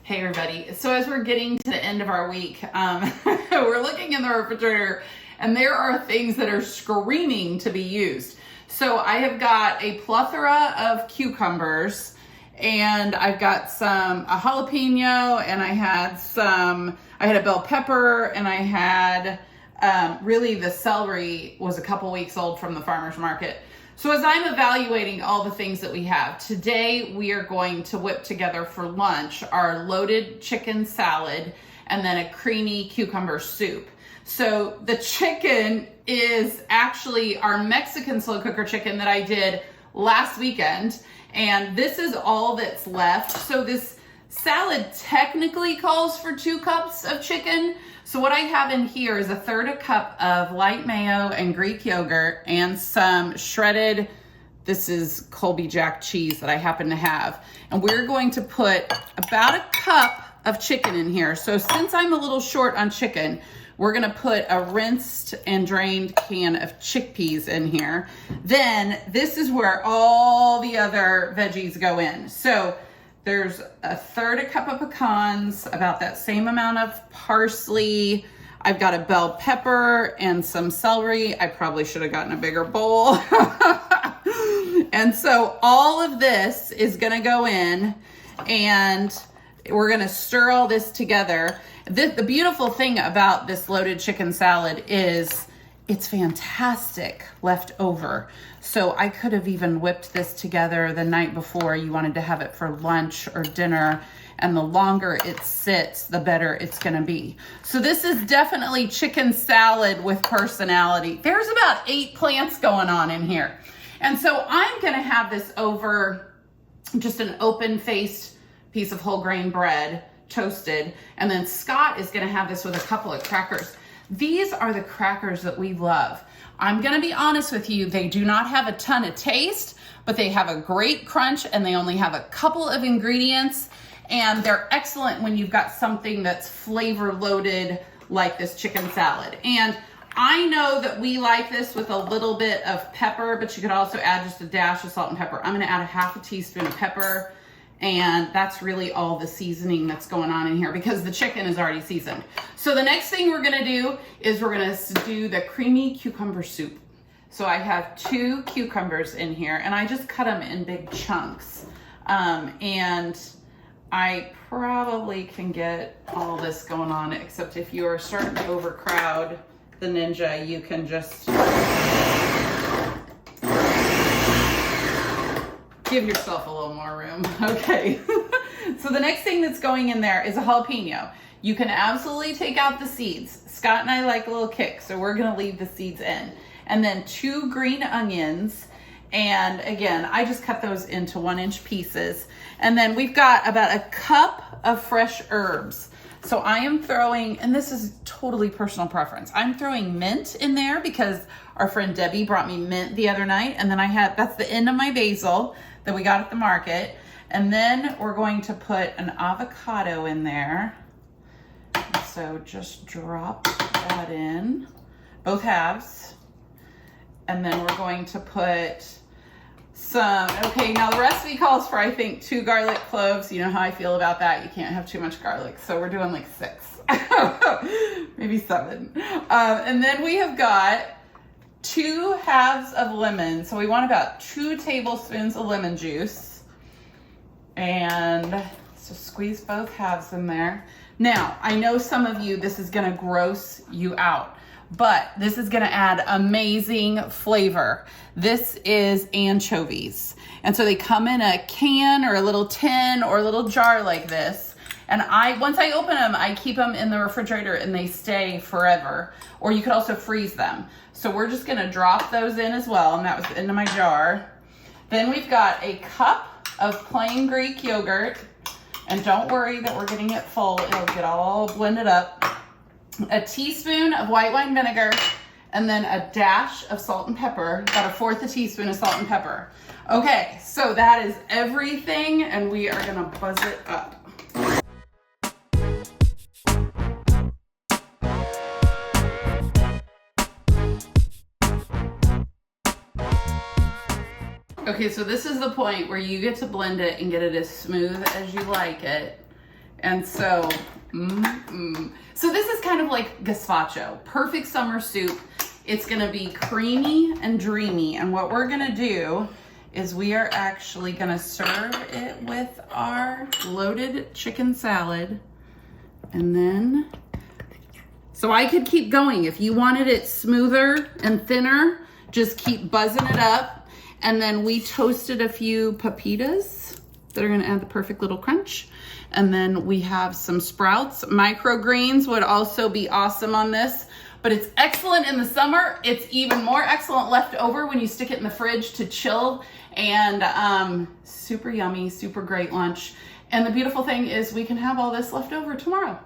Hey everybody. So as we're getting to the end of our week, we're looking in the refrigerator and there are things that are screaming to be used. So I have got a plethora of cucumbers and I've got a jalapeno, and I had a bell pepper, and I had really the celery was a couple weeks old from the farmer's market. So as I'm evaluating all the things that we have, today we are going to whip together for lunch our loaded chicken salad and then a creamy cucumber soup. So the chicken is actually our Mexican slow cooker chicken that I did last weekend, and this is all that's left. So this salad technically calls for 2 cups of chicken. So what I have in here is 1/3 cup of light mayo and Greek yogurt and some shredded, this is Colby Jack cheese that I happen to have. And we're going to put about 1 cup of chicken in here. So since I'm a little short on chicken, we're gonna put a rinsed and drained can of chickpeas in here. Then this is where all the other veggies go in. So there's 1/3 cup of pecans, about that same amount of parsley. I've got a bell pepper and some celery. I probably should have gotten a bigger bowl. And so all of this is gonna go in, and we're gonna stir all this together. The beautiful thing about this loaded chicken salad is it's fantastic left over. So I could have even whipped this together the night before you wanted to have it for lunch or dinner, and the longer it sits, the better it's gonna be. So this is definitely chicken salad with personality. There's about 8 plants going on in here. And so I'm gonna have this over just an open-faced piece of whole grain bread, toasted, and then Scott is gonna have this with a couple of crackers. These are the crackers that we love. I'm gonna be honest with you, they do not have a ton of taste, but they have a great crunch and they only have a couple of ingredients, and they're excellent when you've got something that's flavor loaded like this chicken salad. And I know that we like this with a little bit of pepper, but you could also add just a dash of salt and pepper. I'm gonna add 1/2 teaspoon of pepper, and that's really all the seasoning that's going on in here because the chicken is already seasoned. So the next thing we're gonna do is we're gonna do the creamy cucumber soup. So I have 2 cucumbers in here, and I just cut them in big chunks. And I probably can get all this going on, except if you are starting to overcrowd the Ninja, you can just give yourself a little more room. Okay. So the next thing that's going in there is a jalapeno. You can absolutely take out the seeds. Scott and I like a little kick, so we're gonna leave the seeds in. And then 2 green onions. And again, I just cut those into 1-inch pieces. And then we've got about 1 cup of fresh herbs. So I am throwing, and this is totally personal preference, I'm throwing mint in there because our friend Debbie brought me mint the other night. And then that's the end of my basil that we got at the market. And then we're going to put an avocado in there. So just drop that in, both halves. And then we're going to put okay, now the recipe calls for, I think, 2 garlic cloves. You know how I feel about that. You can't have too much garlic. So we're doing like 6, maybe 7. And then we have got 2 halves of lemon. So we want about 2 tablespoons of lemon juice. And so squeeze both halves in there. Now, I know some of you, this is gonna gross you out, but this is gonna add amazing flavor. This is anchovies. And so they come in a can or a little tin or a little jar like this. And once I open them, I keep them in the refrigerator and they stay forever. Or you could also freeze them. So we're just gonna drop those in as well, and that was into my jar. Then we've got 1 cup of plain Greek yogurt. And don't worry that we're getting it full, it'll get all blended up. 1 teaspoon of white wine vinegar, and then a dash of salt and pepper, about 1/4 teaspoon of salt and pepper. Okay, so that is everything, and we are gonna buzz it up. Okay, so this is the point where you get to blend it and get it as smooth as you like it. And so, so this is kind of like gazpacho, perfect summer soup. It's gonna be creamy and dreamy. And what we're gonna do is we are actually gonna serve it with our loaded chicken salad. And then, so I could keep going. If you wanted it smoother and thinner, just keep buzzing it up. And then we toasted a few pepitas that are gonna add the perfect little crunch. And then we have some sprouts. Microgreens would also be awesome on this, but it's excellent in the summer. It's even more excellent left over when you stick it in the fridge to chill, and super yummy, super great lunch. And the beautiful thing is we can have all this left over tomorrow.